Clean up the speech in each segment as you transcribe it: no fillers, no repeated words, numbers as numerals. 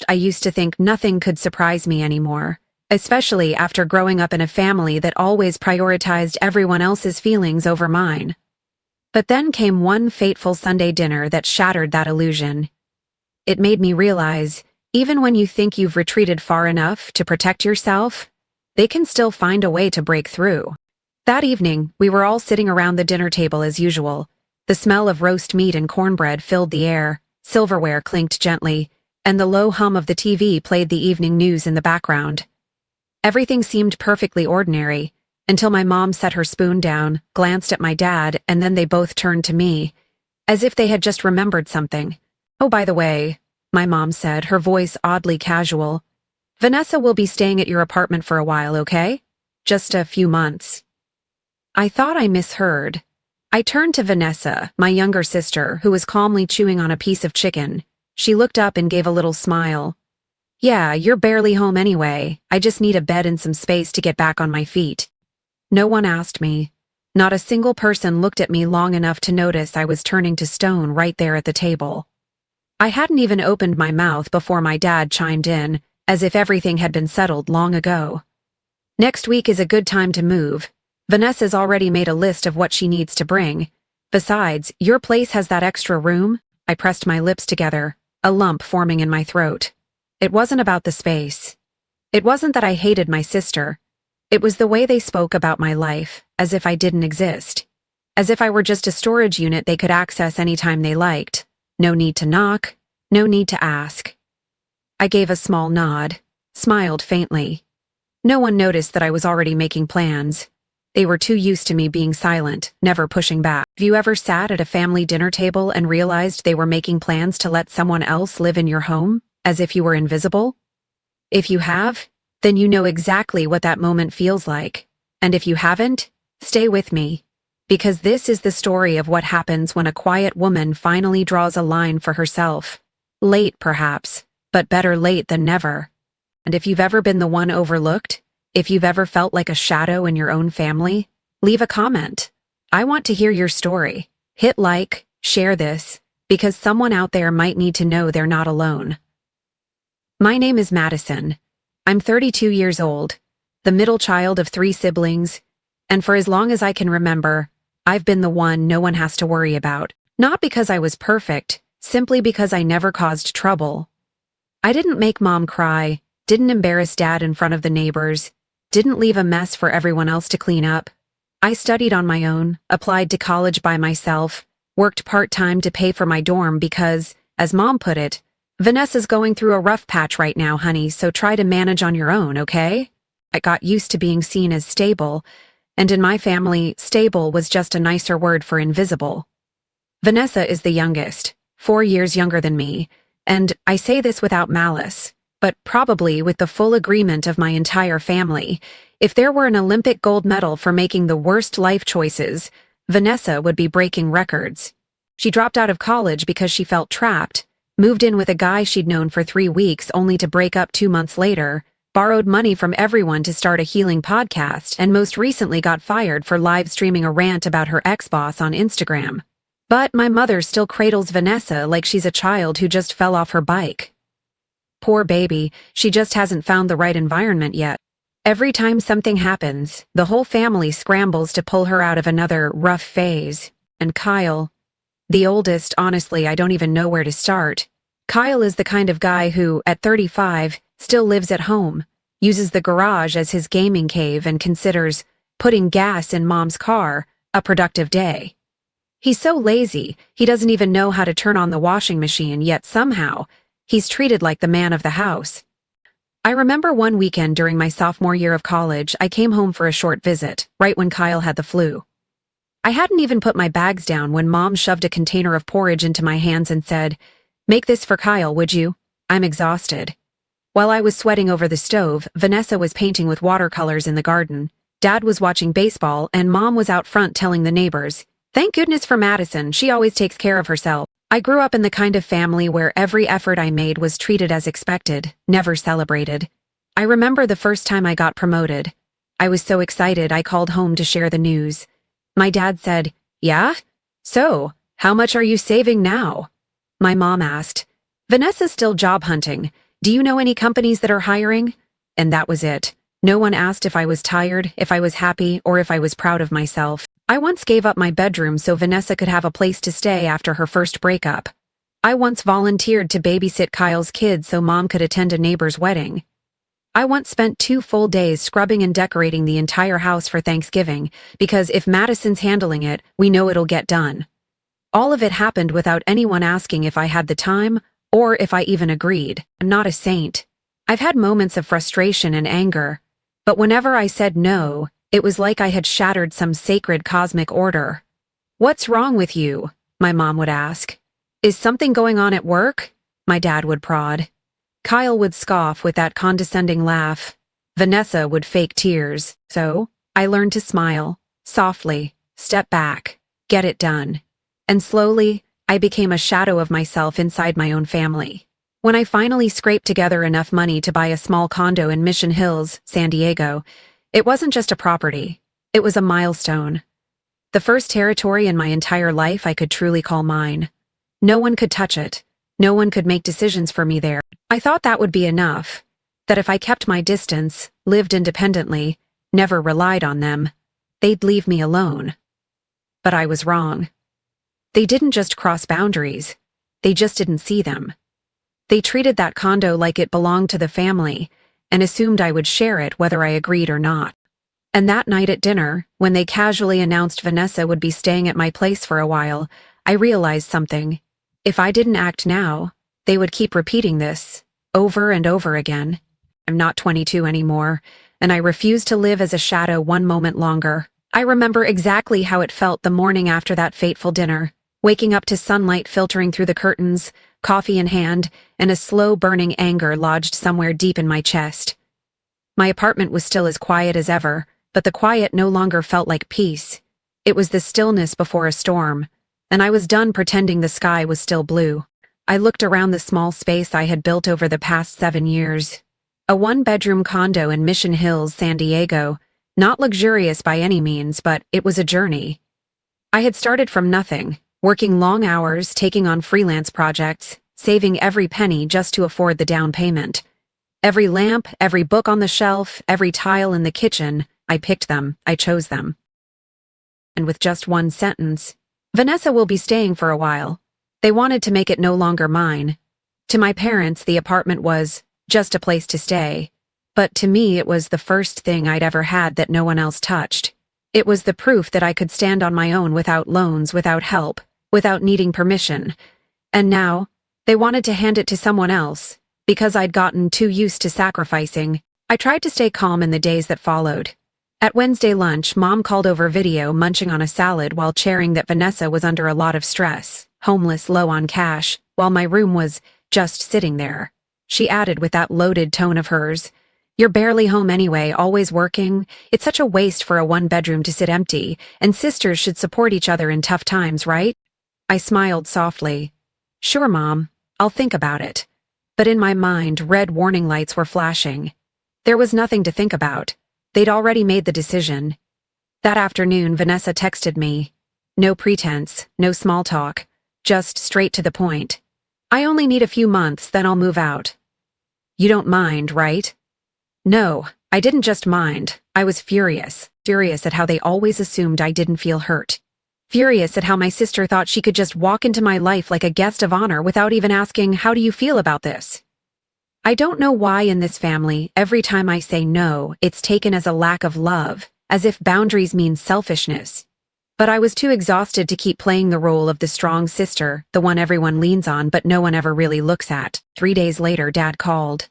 I used to think nothing could surprise me anymore, especially after growing up in a family that always prioritized everyone else's feelings over mine. But then came one fateful Sunday dinner that shattered that illusion. It made me realize, even when you think you've retreated far enough to protect yourself, they can still find a way to break through. That evening, we were all sitting around the dinner table as usual. The smell of roast meat and cornbread filled the air, silverware clinked gently, and the low hum of the TV played the evening news in the background. Everything seemed perfectly ordinary, until my mom set her spoon down, glanced at my dad, and then they both turned to me, as if they had just remembered something. "Oh, by the way," my mom said, her voice oddly casual, "Vanessa will be staying at your apartment for a while, okay? Just a few months." I thought I misheard. I turned to Vanessa, my younger sister, who was calmly chewing on a piece of chicken. She looked up and gave a little smile. "Yeah, you're barely home anyway. I just need a bed and some space to get back on my feet." No one asked me. Not a single person looked at me long enough to notice I was turning to stone right there at the table. I hadn't even opened my mouth before my dad chimed in, as if everything had been settled long ago. "Next week is a good time to move. Vanessa's already made a list of what she needs to bring. Besides, your place has that extra room." I pressed my lips together, a lump forming in my throat. It wasn't about the space. It wasn't that I hated my sister. It was the way they spoke about my life, as if I didn't exist. As if I were just a storage unit they could access anytime they liked. No need to knock, no need to ask. I gave a small nod, smiled faintly. No one noticed that I was already making plans. They were too used to me being silent, never pushing back. Have you ever sat at a family dinner table and realized they were making plans to let someone else live in your home, as if you were invisible? If you have, then you know exactly what that moment feels like. And if you haven't, stay with me. Because this is the story of what happens when a quiet woman finally draws a line for herself. Late, perhaps, but better late than never. And if you've ever been the one overlooked, if you've ever felt like a shadow in your own family, leave a comment. I want to hear your story. Hit like, share this, because someone out there might need to know they're not alone. My name is Madison. I'm 32 years old, the middle child of 3 siblings, and for as long as I can remember, I've been the one no one has to worry about. Not because I was perfect, simply because I never caused trouble. I didn't make mom cry, didn't embarrass dad in front of the neighbors, didn't leave a mess for everyone else to clean up. I studied on my own, applied to college by myself, worked part-time to pay for my dorm because, as mom put it, "Vanessa's going through a rough patch right now, honey, so try to manage on your own, okay?" I got used to being seen as stable, and in my family, stable was just a nicer word for invisible. Vanessa is the youngest, 4 years younger than me, and I say this without malice, but probably with the full agreement of my entire family. If there were an Olympic gold medal for making the worst life choices, Vanessa would be breaking records. She dropped out of college because she felt trapped, moved in with a guy she'd known for 3 weeks only to break up 2 months later, borrowed money from everyone to start a healing podcast, and most recently got fired for live streaming a rant about her ex-boss on Instagram. But my mother still cradles Vanessa like she's a child who just fell off her bike. Poor baby, she just hasn't found the right environment yet. Every time something happens, the whole family scrambles to pull her out of another rough phase. And Kyle, the oldest, honestly, I don't even know where to start. Kyle is the kind of guy who, at 35, still lives at home, uses the garage as his gaming cave, and considers putting gas in mom's car a productive day. He's so lazy, he doesn't even know how to turn on the washing machine, yet somehow, he's treated like the man of the house. I remember one weekend during my sophomore year of college, I came home for a short visit, right when Kyle had the flu. I hadn't even put my bags down when Mom shoved a container of porridge into my hands and said, "Make this for Kyle, would you? I'm exhausted." While I was sweating over the stove, Vanessa was painting with watercolors in the garden. Dad was watching baseball, and Mom was out front telling the neighbors, "Thank goodness for Madison, she always takes care of herself." I grew up in the kind of family where every effort I made was treated as expected, never celebrated. I remember the first time I got promoted. I was so excited I called home to share the news. My dad said, "Yeah? So, how much are you saving now?" My mom asked, "Vanessa's still job hunting. "Do you know any companies that are hiring?" And that was it. No one asked if I was tired, if I was happy, or if I was proud of myself. I once gave up my bedroom so Vanessa could have a place to stay after her first breakup. I once volunteered to babysit Kyle's kids so Mom could attend a neighbor's wedding. I once spent 2 full days scrubbing and decorating the entire house for Thanksgiving, because if Madison's handling it, we know it'll get done. All of it happened without anyone asking if I had the time, or if I even agreed. I'm not a saint. I've had moments of frustration and anger, but whenever I said no, it was like I had shattered some sacred cosmic order. "What's wrong with you?" my mom would ask. "Is something going on at work?" my dad would prod. Kyle would scoff with that condescending laugh. Vanessa would fake tears. So, I learned to smile, softly, step back, get it done. And slowly, I became a shadow of myself inside my own family. When I finally scraped together enough money to buy a small condo in Mission Hills, San Diego, it wasn't just a property. It was a milestone. The first territory in my entire life I could truly call mine. No one could touch it. No one could make decisions for me there. I thought that would be enough. That if I kept my distance, lived independently, never relied on them, they'd leave me alone. But I was wrong. They didn't just cross boundaries. They just didn't see them. They treated that condo like it belonged to the family and assumed I would share it whether I agreed or not. And that night at dinner, when they casually announced Vanessa would be staying at my place for a while, I realized something. If I didn't act now, they would keep repeating this, over and over again. I'm not 22 anymore, and I refuse to live as a shadow one moment longer. I remember exactly how it felt the morning after that fateful dinner, waking up to sunlight filtering through the curtains, coffee in hand, and a slow-burning anger lodged somewhere deep in my chest. My apartment was still as quiet as ever, but the quiet no longer felt like peace. It was the stillness before a storm, and I was done pretending the sky was still blue. I looked around the small space I had built over the past 7 years. A 1-bedroom condo in Mission Hills, San Diego. Not luxurious by any means, but it was a journey. I had started from nothing, working long hours, taking on freelance projects, saving every penny just to afford the down payment. Every lamp, every book on the shelf, every tile in the kitchen, I picked them, I chose them. And with just one sentence, "Vanessa will be staying for a while." They wanted to make it no longer mine. To my parents, the apartment was just a place to stay. But to me, it was the first thing I'd ever had that no one else touched. It was the proof that I could stand on my own without loans, without help, without needing permission. And now, they wanted to hand it to someone else, because I'd gotten too used to sacrificing. I tried to stay calm in the days that followed. At Wednesday lunch, Mom called over video, munching on a salad while sharing that Vanessa was under a lot of stress, homeless, low on cash, while my room was just sitting there. She added with that loaded tone of hers, "You're barely home anyway, always working. It's such a waste for a 1-bedroom to sit empty, and sisters should support each other in tough times, right?" I smiled softly. "Sure, Mom, I'll think about it." But in my mind, red warning lights were flashing. There was nothing to think about. They'd already made the decision. That afternoon, Vanessa texted me. No pretense, no small talk, just straight to the point. "I only need a few months, then I'll move out." "You don't mind, right?" No, I didn't just mind. I was furious. Furious at how they always assumed I didn't feel hurt. Furious at how my sister thought she could just walk into my life like a guest of honor without even asking, "How do you feel about this?" I don't know why in this family, every time I say no, it's taken as a lack of love, as if boundaries mean selfishness. But I was too exhausted to keep playing the role of the strong sister, the one everyone leans on but no one ever really looks at. 3 days later, Dad called.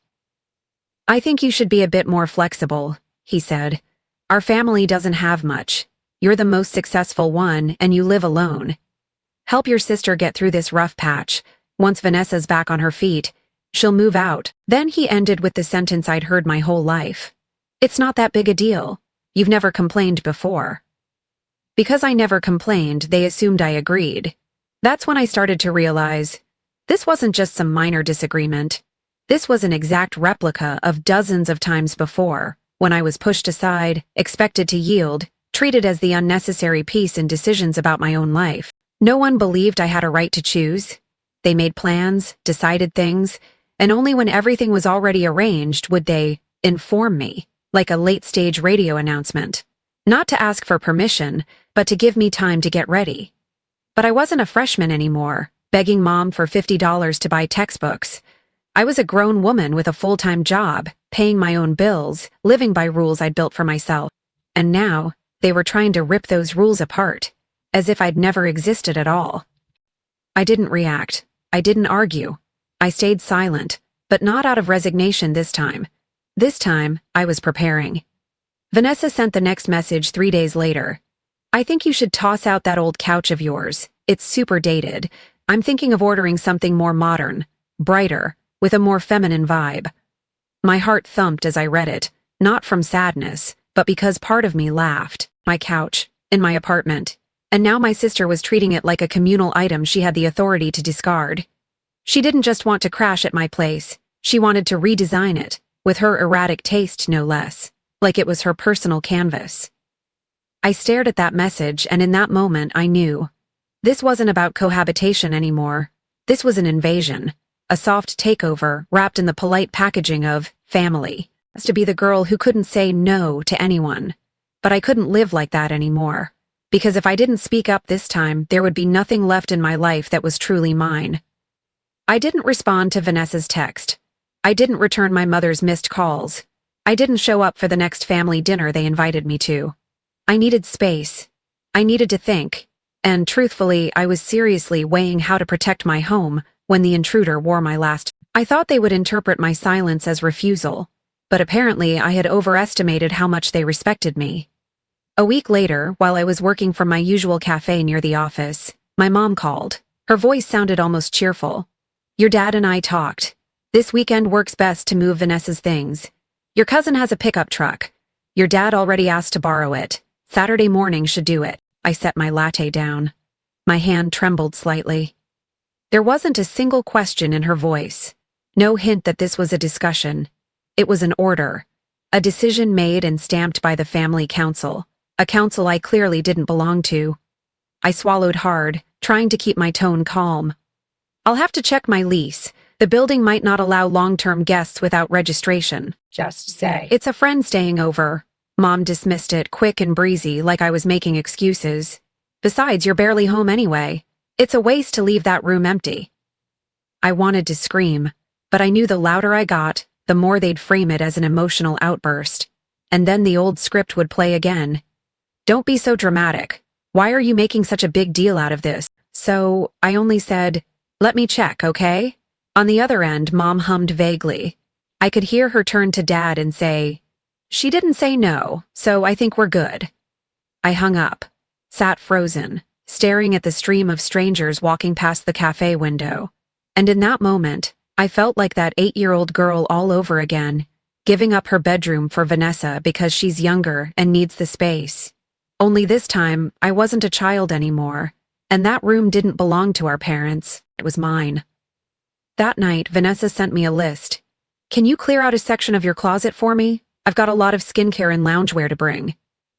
"I think you should be a bit more flexible," he said. "Our family doesn't have much. You're the most successful one, and you live alone. Help your sister get through this rough patch. Once Vanessa's back on her feet, she'll move out." Then he ended with the sentence I'd heard my whole life. "It's not that big a deal. You've never complained before." Because I never complained, they assumed I agreed. That's when I started to realize this wasn't just some minor disagreement. This was an exact replica of dozens of times before, when I was pushed aside, expected to yield, treated as the unnecessary piece in decisions about my own life. No one believed I had a right to choose. They made plans, decided things, and only when everything was already arranged would they inform me, like a late-stage radio announcement. Not to ask for permission, but to give me time to get ready. But I wasn't a freshman anymore, begging Mom for $50 to buy textbooks. I was a grown woman with a full-time job, paying my own bills, living by rules I'd built for myself. And now, they were trying to rip those rules apart, as if I'd never existed at all. I didn't react. I didn't argue. I stayed silent, but not out of resignation this time. This time, I was preparing. Vanessa sent the next message 3 days later. I think you should toss out that old couch of yours. It's super dated. I'm thinking of ordering something more modern, brighter, with a more feminine vibe. My heart thumped as I read it, not from sadness, but because part of me laughed. My couch, in my apartment. And now my sister was treating it like a communal item she had the authority to discard. She didn't just want to crash at my place. She wanted to redesign it, with her erratic taste no less, like it was her personal canvas. I stared at that message, and in that moment I knew. This wasn't about cohabitation anymore. This was an invasion, a soft takeover wrapped in the polite packaging of family. As to be the girl who couldn't say no to anyone. But I couldn't live like that anymore. Because if I didn't speak up this time, there would be nothing left in my life that was truly mine. I didn't respond to Vanessa's text. I didn't return my mother's missed calls. I didn't show up for the next family dinner they invited me to. I needed space. I needed to think. And truthfully, I was seriously weighing how to protect my home when the intruder wore my last. I thought they would interpret my silence as refusal, but apparently I had overestimated how much they respected me. A week later, while I was working from my usual cafe near the office, my mom called. Her voice sounded almost cheerful. Your dad and I talked. This weekend works best to move Vanessa's things. Your cousin has a pickup truck. Your dad already asked to borrow it. Saturday morning should do it. I set my latte down. My hand trembled slightly. There wasn't a single question in her voice. No hint that this was a discussion. It was an order. A decision made and stamped by the family council. A council I clearly didn't belong to. I swallowed hard, trying to keep my tone calm. I'll have to check my lease. The building might not allow long-term guests without registration. Just say. It's a friend staying over. Mom dismissed it quick and breezy, like I was making excuses. Besides, you're barely home anyway. It's a waste to leave that room empty. I wanted to scream, but I knew the louder I got, the more they'd frame it as an emotional outburst. And then the old script would play again. Don't be so dramatic. Why are you making such a big deal out of this? So, I only said, let me check, okay? On the other end, Mom hummed vaguely. I could hear her turn to Dad and say, she didn't say no, so I think we're good. I hung up, sat frozen, staring at the stream of strangers walking past the cafe window. And in that moment, I felt like that 8-year-old girl all over again, giving up her bedroom for Vanessa because she's younger and needs the space. Only this time, I wasn't a child anymore, and that room didn't belong to our parents, it was mine. That night, Vanessa sent me a list. Can you clear out a section of your closet for me? I've got a lot of skincare and loungewear to bring.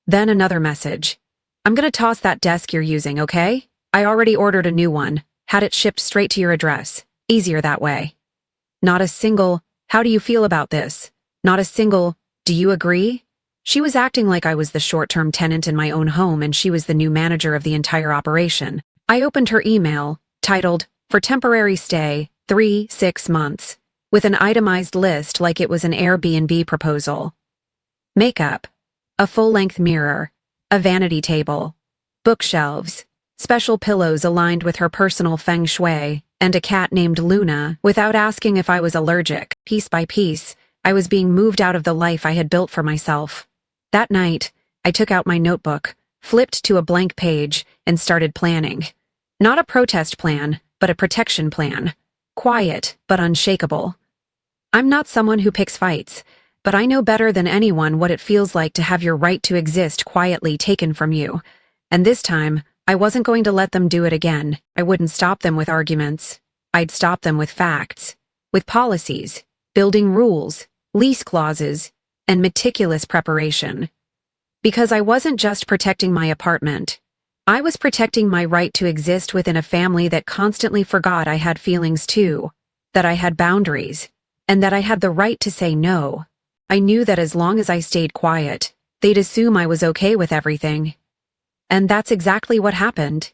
Then another message. I'm gonna toss that desk you're using, okay? I already ordered a new one, had it shipped straight to your address. Easier that way. Not a single, how do you feel about this? Not a single, do you agree? She was acting like I was the short-term tenant in my own home and she was the new manager of the entire operation. I opened her email, titled, For Temporary Stay, 3-6 months, with an itemized list like it was an Airbnb proposal. Makeup, a full-length mirror, a vanity table, bookshelves, special pillows aligned with her personal feng shui, and a cat named Luna, without asking if I was allergic. Piece by piece, I was being moved out of the life I had built for myself. That night, I took out my notebook, flipped to a blank page, and started planning. Not a protest plan, but a protection plan. Quiet, but unshakable. I'm not someone who picks fights, but I know better than anyone what it feels like to have your right to exist quietly taken from you. And this time, I wasn't going to let them do it again. I wouldn't stop them with arguments. I'd stop them with facts, with policies, building rules, lease clauses, and meticulous preparation. Because I wasn't just protecting my apartment. I was protecting my right to exist within a family that constantly forgot I had feelings too. that I had boundaries, and that I had the right to say no. I knew that as long as I stayed quiet, they'd assume I was okay with everything. And that's exactly what happened.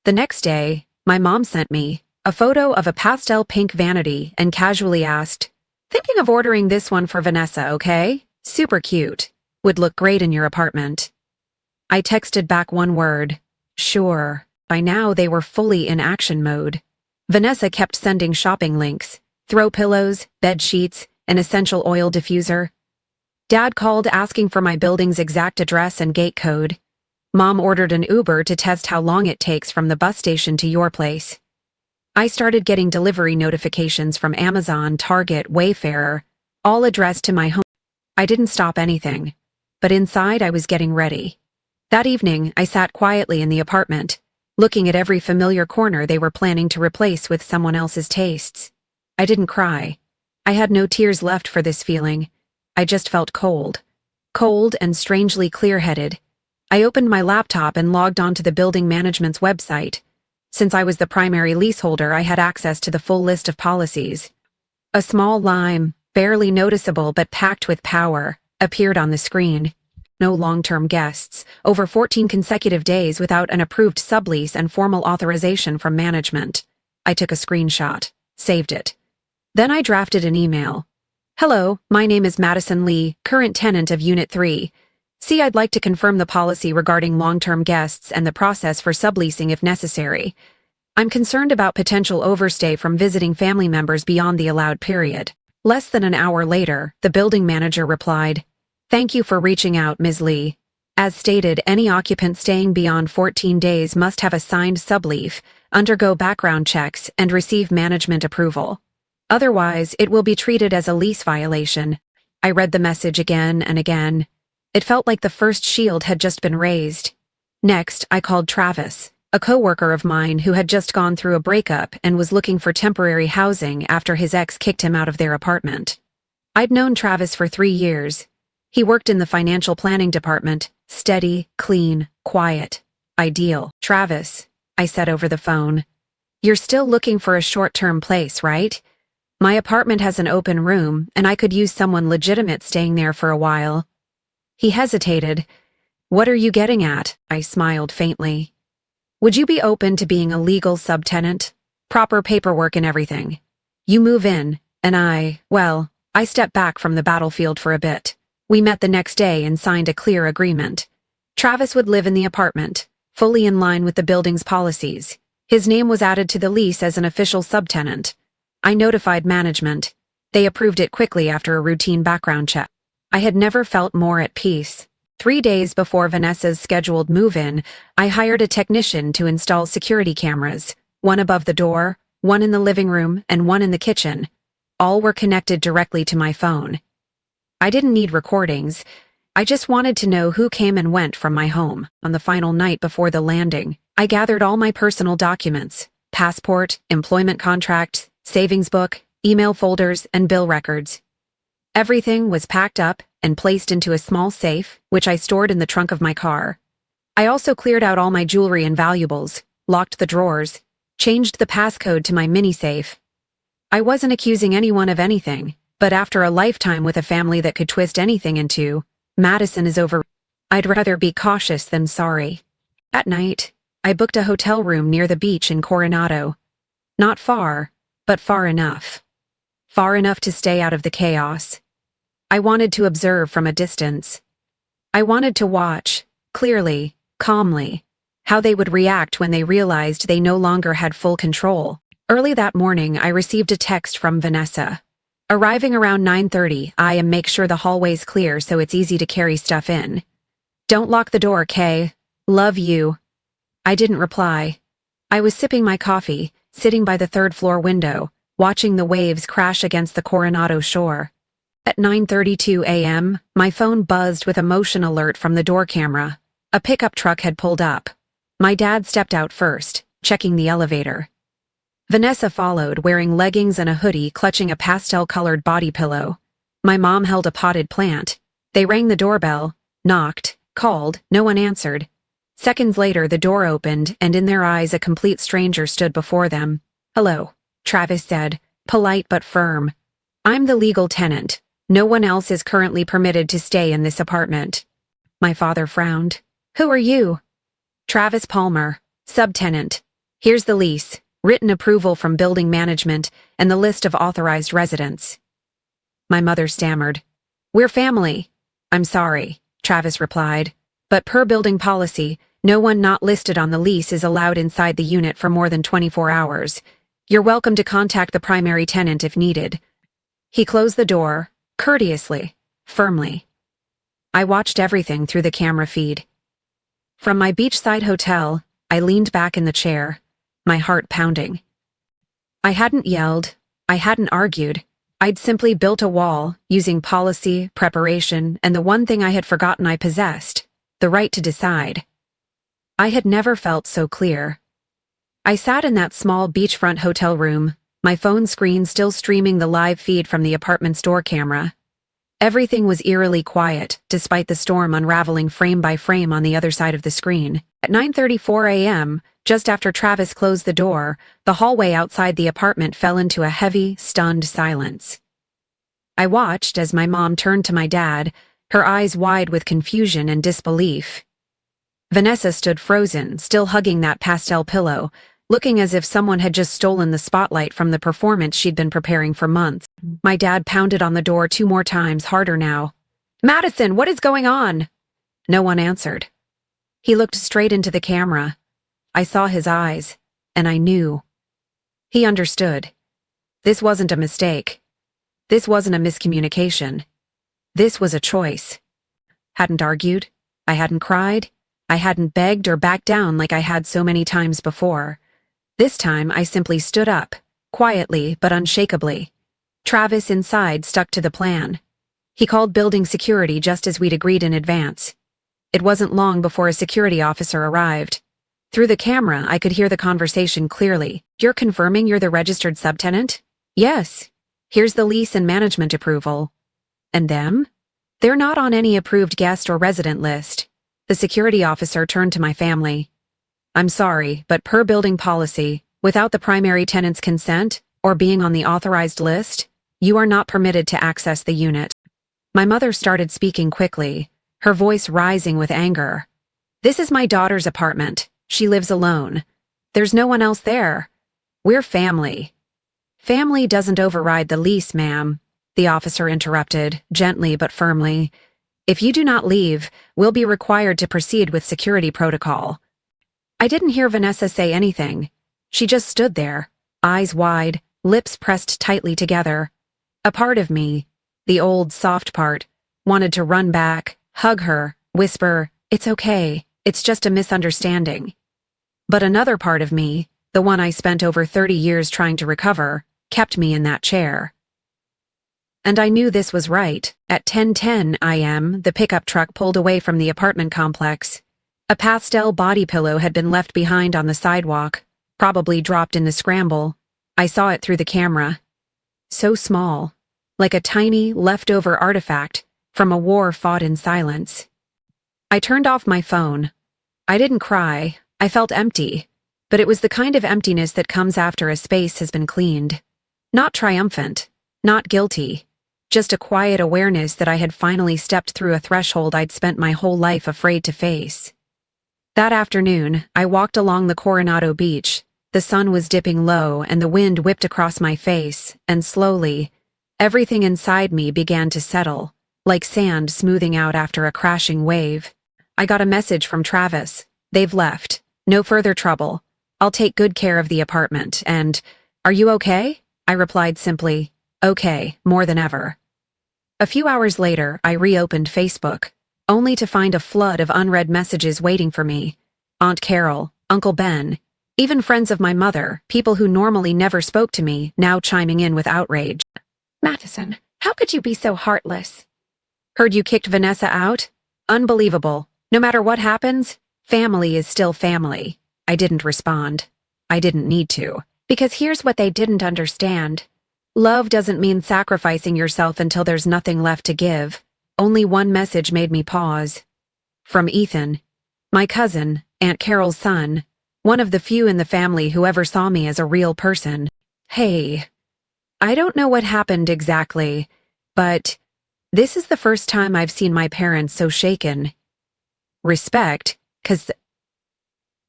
The next day, my mom sent me a photo of a pastel pink vanity and casually asked, "Thinking of ordering this one for Vanessa, okay? Super cute. Would look great in your apartment." I texted back one word, "Sure." By now they were fully in action mode. Vanessa kept sending shopping links, throw pillows, bed sheets, an essential oil diffuser. Dad called asking for my building's exact address and gate code. Mom ordered an Uber to test how long it takes from the bus station to your place. I started getting delivery notifications from Amazon, Target, Wayfarer, all addressed to my home. I didn't stop anything, but inside I was getting ready. That evening, I sat quietly in the apartment, looking at every familiar corner they were planning to replace with someone else's tastes. I didn't cry. I had no tears left for this feeling. I just felt cold. Cold and strangely clear-headed. I opened my laptop and logged onto the building management's website. Since I was the primary leaseholder, I had access to the full list of policies. A small line, barely noticeable but packed with power, appeared on the screen. No long-term guests, over 14 consecutive days without an approved sublease and formal authorization from management. I took a screenshot, saved it. Then I drafted an email. "Hello, my name is Madison Lee, current tenant of Unit 3. See, I'd like to confirm the policy regarding long-term guests and the process for subleasing if necessary. I'm concerned about potential overstay from visiting family members beyond the allowed period." Less than an hour later, the building manager replied, "Thank you for reaching out, Ms. Lee. As stated, any occupant staying beyond 14 days must have a signed sublease, undergo background checks, and receive management approval. Otherwise, it will be treated as a lease violation." I read the message again and again. It felt like the first shield had just been raised. Next, I called Travis, a coworker of mine who had just gone through a breakup and was looking for temporary housing after his ex kicked him out of their apartment. I'd known Travis for 3 years. He worked in the financial planning department, steady, clean, quiet. Ideal. "Travis," I said over the phone, "you're still looking for a short-term place, right? My apartment has an open room, and I could use someone legitimate staying there for a while." He hesitated. "What are you getting at?" I smiled faintly. "Would you be open to being a legal subtenant? Proper paperwork and everything. You move in, and I step back from the battlefield for a bit." We met the next day and signed a clear agreement. Travis would live in the apartment, fully in line with the building's policies. His name was added to the lease as an official subtenant. I notified management. They approved it quickly after a routine background check. I had never felt more at peace. 3 days before Vanessa's scheduled move-in, I hired a technician to install security cameras, one above the door, one in the living room, and one in the kitchen. All were connected directly to my phone. I didn't need recordings. I just wanted to know who came and went from my home. On the final night before the landing, I gathered all my personal documents: passport, employment contracts, savings book, email folders, and bill records. Everything was packed up and placed into a small safe, which I stored in the trunk of my car. I also cleared out all my jewelry and valuables, locked the drawers, changed the passcode to my mini safe. I wasn't accusing anyone of anything, but after a lifetime with a family that could twist anything into, Madison is over. I'd rather be cautious than sorry. At night, I booked a hotel room near the beach in Coronado. Not far, but far enough. Far enough to stay out of the chaos. I wanted to observe from a distance. I wanted to watch, clearly, calmly, how they would react when they realized they no longer had full control. Early that morning, I received a text from Vanessa. Arriving around 9:30, make sure the hallway's clear so it's easy to carry stuff in. Don't lock the door, Kay. Love you. I didn't reply. I was sipping my coffee, sitting by the third-floor window, watching the waves crash against the Coronado shore. At 9:32 a.m., my phone buzzed with a motion alert from the door camera. A pickup truck had pulled up. My dad stepped out first, checking the elevator. Vanessa followed, wearing leggings and a hoodie, clutching a pastel-colored body pillow. My mom held a potted plant. They rang the doorbell, knocked, called, no one answered. Seconds later, the door opened, and in their eyes a complete stranger stood before them. "Hello," Travis said, polite but firm. I'm the legal tenant. No one else is currently permitted to stay in this apartment. My father frowned. Who are you? Travis Palmer, subtenant. Here's the lease, written approval from building management, and the list of authorized residents. My mother stammered. We're family. I'm sorry, Travis replied. But per building policy, no one not listed on the lease is allowed inside the unit for more than 24 hours. You're welcome to contact the primary tenant if needed. He closed the door, courteously, firmly. I watched everything through the camera feed. From my beachside hotel, I leaned back in the chair, my heart pounding. I hadn't yelled, I hadn't argued. I'd simply built a wall, using policy, preparation, and the one thing I had forgotten I possessed, the right to decide. I had never felt so clear. I sat in that small beachfront hotel room, my phone screen still streaming the live feed from the apartment's door camera. Everything was eerily quiet, despite the storm unraveling frame by frame on the other side of the screen. At 9:34 a.m., just after Travis closed the door, the hallway outside the apartment fell into a heavy, stunned silence. I watched as my mom turned to my dad, her eyes wide with confusion and disbelief. Vanessa stood frozen, still hugging that pastel pillow, looking as if someone had just stolen the spotlight from the performance she'd been preparing for months. My dad pounded on the door 2 more times, harder now. Madison, what is going on? No one answered. He looked straight into the camera. I saw his eyes, and I knew. He understood. This wasn't a mistake. This wasn't a miscommunication. This was a choice. Hadn't argued. I hadn't cried. I hadn't begged or backed down like I had so many times before. This time I simply stood up, quietly but unshakably. Travis inside stuck to the plan. He called building security just as we'd agreed in advance. It wasn't long before a security officer arrived. Through the camera, I could hear the conversation clearly. You're confirming you're the registered subtenant? Yes. Here's the lease and management approval. And them? They're not on any approved guest or resident list. The security officer turned to my family. I'm sorry, but per building policy, without the primary tenant's consent, or being on the authorized list, you are not permitted to access the unit. My mother started speaking quickly, her voice rising with anger. This is my daughter's apartment. She lives alone. There's no one else there. We're family. Family doesn't override the lease, ma'am, the officer interrupted, gently but firmly. If you do not leave, we'll be required to proceed with security protocol. I didn't hear Vanessa say anything. She just stood there, eyes wide, lips pressed tightly together. A part of me, the old soft part, wanted to run back, hug her, whisper, "It's okay, it's just a misunderstanding." But another part of me, the one I spent over 30 years trying to recover, kept me in that chair. And I knew this was right. At 10:10 a.m., the pickup truck pulled away from the apartment complex. A pastel body pillow had been left behind on the sidewalk, probably dropped in the scramble. I saw it through the camera. So small, like a tiny, leftover artifact from a war fought in silence. I turned off my phone. I didn't cry. I felt empty, but it was the kind of emptiness that comes after a space has been cleaned. Not triumphant, not guilty, just a quiet awareness that I had finally stepped through a threshold I'd spent my whole life afraid to face. That afternoon, I walked along the Coronado Beach. The sun was dipping low and the wind whipped across my face, and slowly, everything inside me began to settle, like sand smoothing out after a crashing wave. I got a message from Travis. They've left. No further trouble. I'll take good care of the apartment, and, "Are you okay?" I replied simply, "Okay, more than ever." A few hours later, I reopened Facebook, only to find a flood of unread messages waiting for me. Aunt Carol, Uncle Ben, even friends of my mother, people who normally never spoke to me, now chiming in with outrage. "Madison, how could you be so heartless?" "Heard you kicked Vanessa out? Unbelievable. No matter what happens, family is still family." I didn't respond. I didn't need to. Because here's what they didn't understand. Love doesn't mean sacrificing yourself until there's nothing left to give. Only one message made me pause. From Ethan, my cousin, Aunt Carol's son, one of the few in the family who ever saw me as a real person. "Hey, I don't know what happened exactly, but this is the first time I've seen my parents so shaken. Respect, 'cause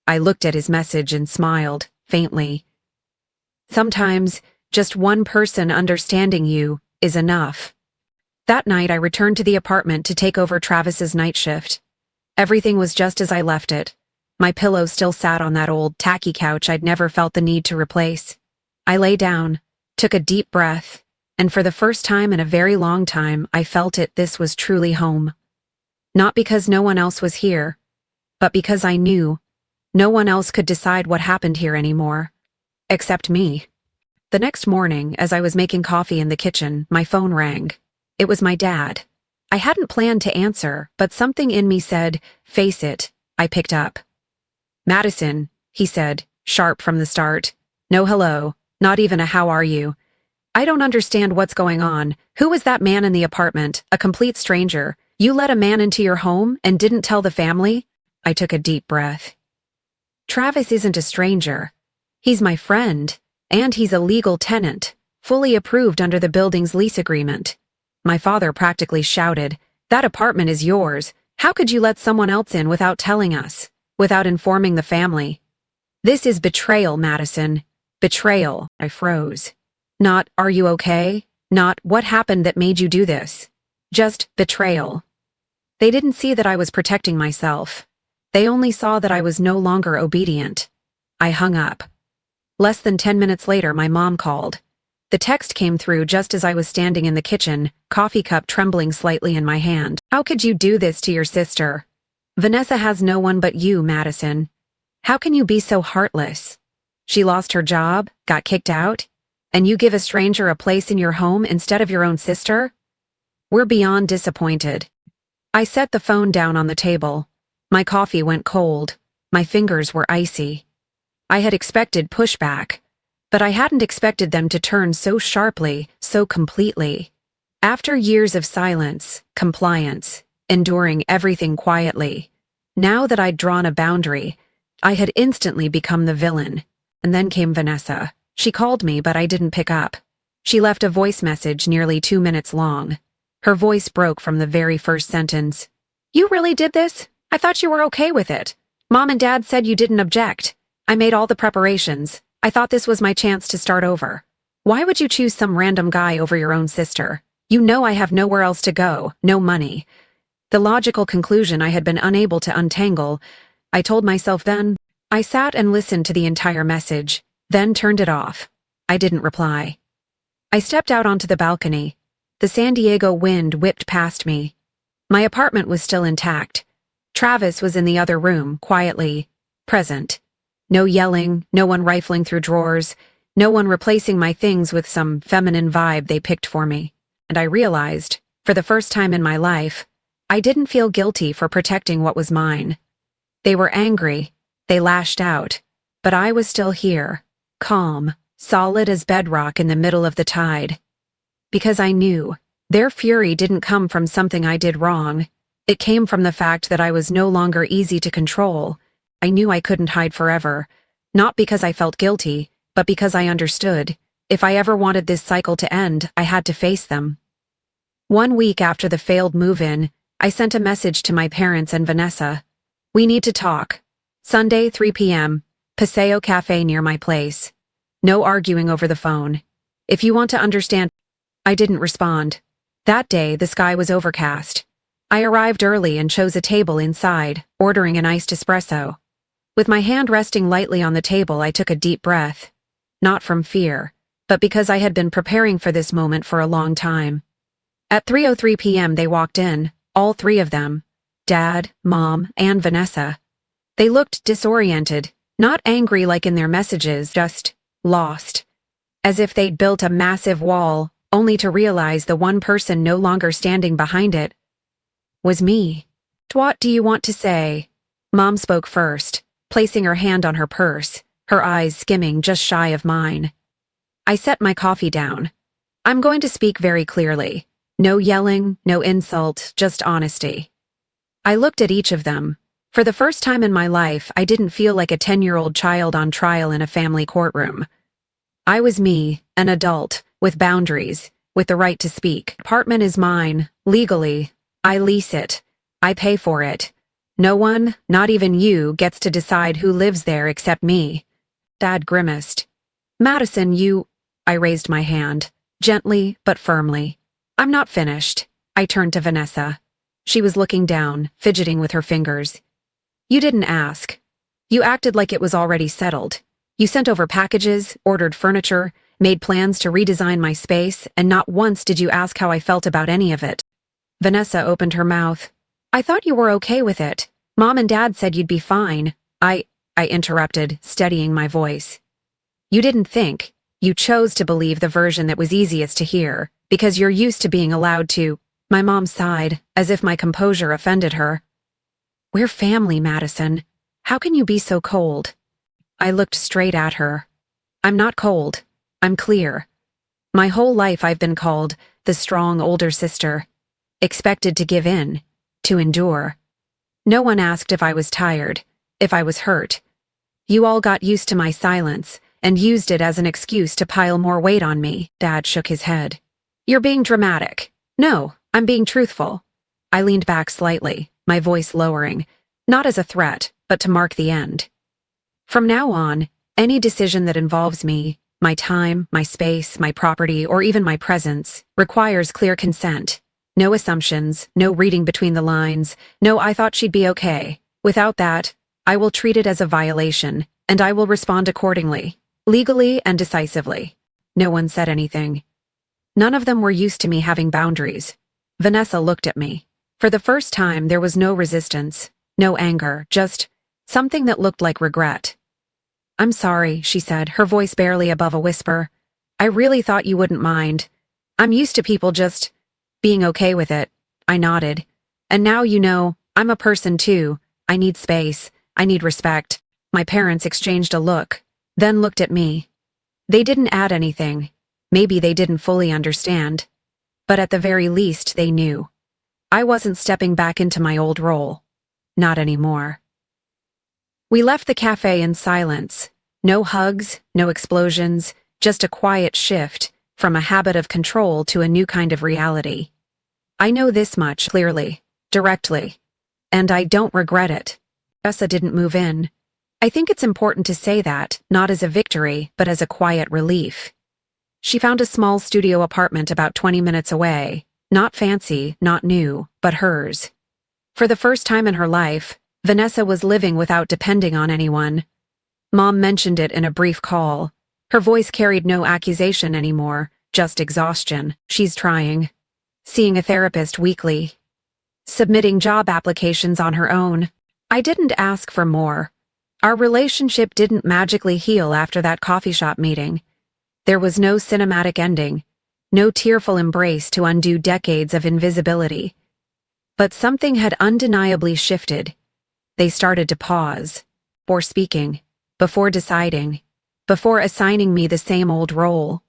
I looked at his message and smiled, faintly. Sometimes, just one person understanding you is enough. That night I returned to the apartment to take over Travis's night shift. Everything was just as I left it. My pillow still sat on that old, tacky couch I'd never felt the need to replace. I lay down, took a deep breath, and for the first time in a very long time, I felt this was truly home. Not because no one else was here, but because I knew no one else could decide what happened here anymore. Except me. The next morning, as I was making coffee in the kitchen, my phone rang. It was my dad. I hadn't planned to answer, but something in me said, "Face it." I picked up. "Madison," he said, sharp from the start. No hello, not even a "how are you." "I don't understand what's going on. Who was that man in the apartment? A complete stranger. You let a man into your home and didn't tell the family?" I took a deep breath. "Travis isn't a stranger. He's my friend, and he's a legal tenant, fully approved under the building's lease agreement." My father practically shouted, "That apartment is yours. How could you let someone else in without telling us, without informing the family?" "This is betrayal, Madison. Betrayal." I froze. Not, "Are you okay?" Not, "What happened that made you do this?" Just betrayal. They didn't see that I was protecting myself. They only saw that I was no longer obedient. I hung up. Less than 10 minutes later, my mom called. The text came through just as I was standing in the kitchen, coffee cup trembling slightly in my hand. "How could you do this to your sister? Vanessa has no one but you, Madison. How can you be so heartless? She lost her job, got kicked out, and you give a stranger a place in your home instead of your own sister? We're beyond disappointed." I set the phone down on the table. My coffee went cold. My fingers were icy. I had expected pushback, but I hadn't expected them to turn so sharply, so completely. After years of silence, compliance, enduring everything quietly, now that I'd drawn a boundary, I had instantly become the villain. And then came Vanessa. She called me, but I didn't pick up. She left a voice message nearly 2 minutes long. Her voice broke from the very first sentence. "You really did this? I thought you were okay with it. Mom and Dad said you didn't object. I made all the preparations. I thought this was my chance to start over. Why would you choose some random guy over your own sister? You know I have nowhere else to go, no money." The logical conclusion I had been unable to untangle, I told myself then. I sat and listened to the entire message, then turned it off. I didn't reply. I stepped out onto the balcony. The San Diego wind whipped past me. My apartment was still intact. Travis was in the other room, quietly present. No yelling, no one rifling through drawers, no one replacing my things with some feminine vibe they picked for me. And I realized, for the first time in my life, I didn't feel guilty for protecting what was mine. They were angry, they lashed out, but I was still here, calm, solid as bedrock in the middle of the tide. Because I knew, their fury didn't come from something I did wrong. It came from the fact that I was no longer easy to control. I knew I couldn't hide forever, not because I felt guilty, but because I understood. If I ever wanted this cycle to end, I had to face them. 1 week after the failed move-in, I sent a message to my parents and Vanessa. "We need to talk. Sunday, 3 p.m., Paseo Cafe near my place. No arguing over the phone. If you want to understand..." I didn't respond. That day, the sky was overcast. I arrived early and chose a table inside, ordering an iced espresso. With my hand resting lightly on the table, I took a deep breath. Not from fear, but because I had been preparing for this moment for a long time. At 3:03 p.m. they walked in, all 3 of them. Dad, Mom, and Vanessa. They looked disoriented, not angry like in their messages, just lost. As if they'd built a massive wall, only to realize the one person no longer standing behind it was me. "What do you want to say?" Mom spoke first, placing her hand on her purse, her eyes skimming just shy of mine. I set my coffee down. "I'm going to speak very clearly. No yelling, no insult, just honesty." I looked at each of them. For the first time in my life, I didn't feel like a 10-year-old child on trial in a family courtroom. I was me, an adult, with boundaries, with the right to speak. Apartment is mine, legally. I lease it. I pay for it. No one, not even you, gets to decide who lives there except me. Dad grimaced. Madison, you... I raised my hand, gently but firmly. I'm not finished. I turned to Vanessa. She was looking down, fidgeting with her fingers. You didn't ask. You acted like it was already settled. You sent over packages, ordered furniture, made plans to redesign my space, and not once did you ask how I felt about any of it. Vanessa opened her mouth. I thought you were okay with it. Mom and Dad said you'd be fine. I interrupted, steadying my voice. You didn't think. You chose to believe the version that was easiest to hear, because you're used to being allowed to. My mom sighed, as if my composure offended her. We're family, Madison. How can you be so cold? I looked straight at her. I'm not cold. I'm clear. My whole life I've been called the strong older sister, expected to give in, to endure. No one asked if I was tired, if I was hurt. You all got used to my silence and used it as an excuse to pile more weight on me. Dad shook his head. You're being dramatic. No, I'm being truthful. I leaned back slightly, my voice lowering, not as a threat, but to mark the end. From now on, any decision that involves me, my time, my space, my property, or even my presence, requires clear consent. No assumptions, no reading between the lines, no I thought she'd be okay. Without that, I will treat it as a violation, and I will respond accordingly, legally and decisively. No one said anything. None of them were used to me having boundaries. Vanessa looked at me. For the first time, there was no resistance, no anger, just something that looked like regret. I'm sorry, she said, her voice barely above a whisper. I really thought you wouldn't mind. I'm used to people just being okay with it. I nodded. And now you know, I'm a person too. I need space. I need respect. My parents exchanged a look, then looked at me. They didn't add anything. Maybe they didn't fully understand. But at the very least, they knew. I wasn't stepping back into my old role. Not anymore. We left the cafe in silence. No hugs, no explosions, just a quiet shift from a habit of control to a new kind of reality. I know this much clearly, directly, and I don't regret it. Vanessa didn't move in. I think it's important to say that, not as a victory, but as a quiet relief. She found a small studio apartment about 20 minutes away, not fancy, not new, but hers. For the first time in her life, Vanessa was living without depending on anyone. Mom mentioned it in a brief call. Her voice carried no accusation anymore, just exhaustion. She's trying. Seeing a therapist weekly. Submitting job applications on her own. I didn't ask for more. Our relationship didn't magically heal after that coffee shop meeting. There was no cinematic ending, no tearful embrace to undo decades of invisibility. But something had undeniably shifted. They started to pause, before speaking, before deciding, before assigning me the same old role.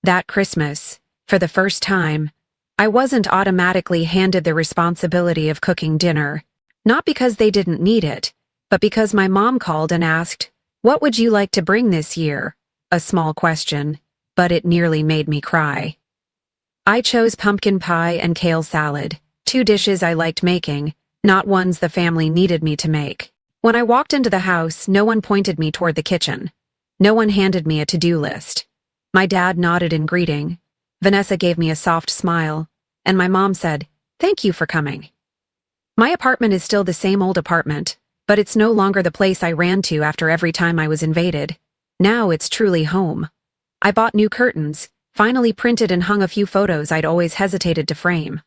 That Christmas, for the first time, I wasn't automatically handed the responsibility of cooking dinner, not because they didn't need it, but because my mom called and asked, "What would you like to bring this year?" A small question, but it nearly made me cry. I chose pumpkin pie and kale salad, two dishes I liked making, not ones the family needed me to make. When I walked into the house, no one pointed me toward the kitchen. No one handed me a to-do list. My dad nodded in greeting. Vanessa gave me a soft smile, and my mom said, "Thank you for coming." My apartment is still the same old apartment, but it's no longer the place I ran to after every time I was invaded. Now it's truly home. I bought new curtains, finally printed and hung a few photos I'd always hesitated to frame.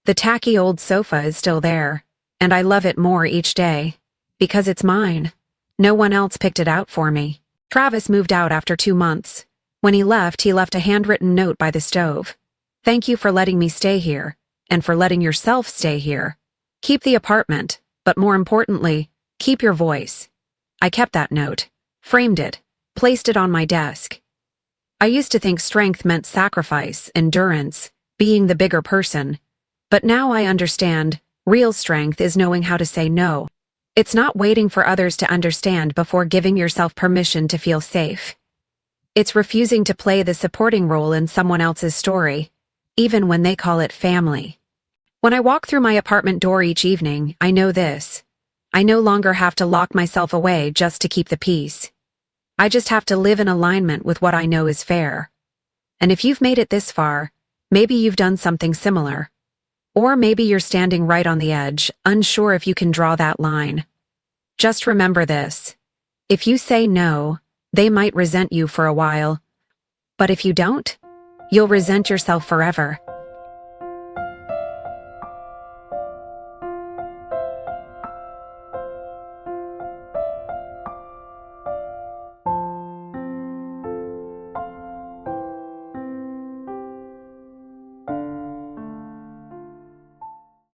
The tacky old sofa is still there, and I love it more each day. Because it's mine. No one else picked it out for me. Travis moved out after 2 months. When he left a handwritten note by the stove. "Thank you for letting me stay here, and for letting yourself stay here. Keep the apartment, but more importantly, keep your voice." I kept that note, framed it, placed it on my desk. I used to think strength meant sacrifice, endurance, being the bigger person. But now I understand, real strength is knowing how to say no. It's not waiting for others to understand before giving yourself permission to feel safe. It's refusing to play the supporting role in someone else's story, even when they call it family. When I walk through my apartment door each evening, I know this. I no longer have to lock myself away just to keep the peace. I just have to live in alignment with what I know is fair. And if you've made it this far, maybe you've done something similar. Or maybe you're standing right on the edge, unsure if you can draw that line. Just remember this. If you say no, they might resent you for a while. But if you don't, you'll resent yourself forever.